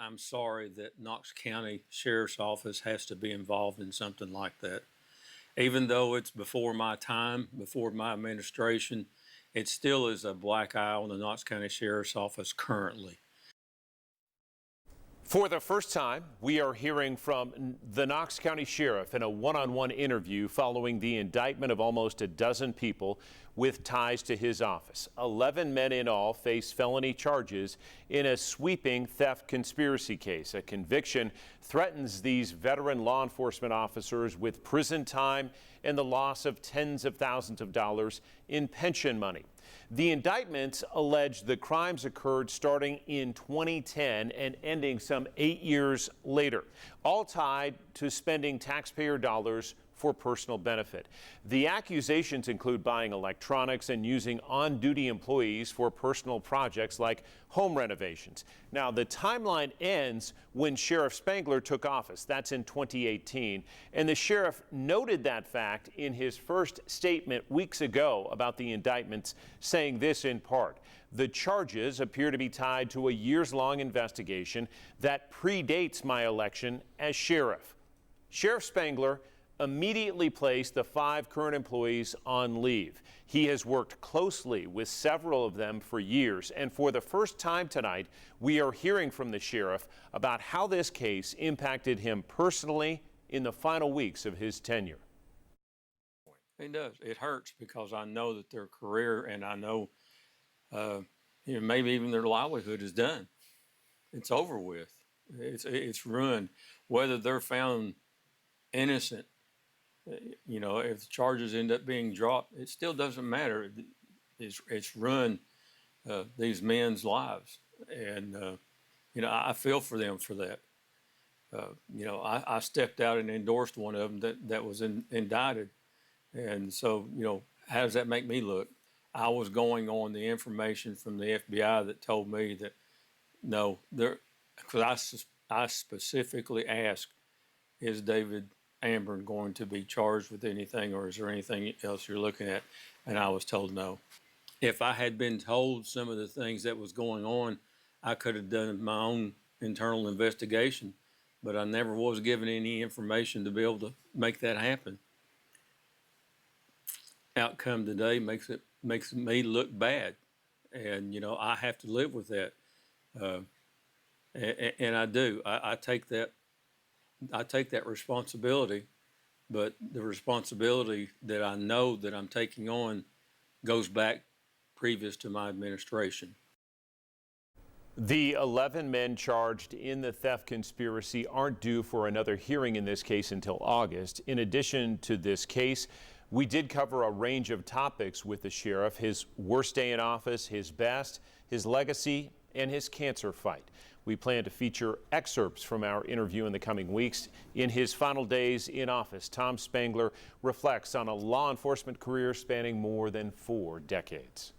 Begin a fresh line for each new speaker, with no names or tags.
I'm sorry that Knox County Sheriff's Office has to be involved in something like that. Even though it's before my time, before my administration, it still is a black eye on the Knox County Sheriff's Office currently.
For the first time, we are hearing from the Knox County Sheriff in a one-on-one interview following the indictment of almost a dozen people with ties to his office. 11 men in all face felony charges in a sweeping theft conspiracy case. A conviction threatens these veteran law enforcement officers with prison time and the loss of tens of thousands of dollars in pension money. The indictments allege the crimes occurred starting in 2010 and ending some 8 years later, all tied to spending taxpayer dollars for personal benefit. The accusations include buying electronics and using on-duty employees for personal projects like home renovations. Now, the timeline ends when Sheriff Spangler took office. That's in 2018. And the sheriff noted that fact in his first statement weeks ago about the indictments, saying this in part: the charges appear to be tied to a years-long investigation that predates my election as sheriff. Sheriff Spangler immediately placed the 5 current employees on leave. He has worked closely with several of them for years, and for the first time tonight, we are hearing from the sheriff about how this case impacted him personally in the final weeks of his tenure.
It does. It hurts because I know that their career, and I know maybe even their livelihood is done. It's over with. It's ruined. Whether they're found innocent, if the charges end up being dropped, it still doesn't matter. It's ruined these men's lives, and I feel for them for that. I stepped out and endorsed one of them that was indicted, and so how does that make me look? I was going on the information from the FBI that told me that no, because I specifically asked, is David Ambren going to be charged with anything, or is there anything else you're looking at? And I was told no. If I had been told some of the things that was going on, I could have done my own internal investigation, but I never was given any information to be able to make that happen. Outcome today makes me look bad, and I have to live with that, and I do. I take that responsibility, but the responsibility that I know that I'm taking on goes back previous to my administration.
The 11 men charged in the theft conspiracy aren't due for another hearing in this case until August. In addition to this case, we did cover a range of topics with the sheriff: his worst day in office, his best, his legacy, and his cancer fight. We plan to feature excerpts from our interview in the coming weeks. In his final days in office, Tom Spangler reflects on a law enforcement career spanning more than 4 decades.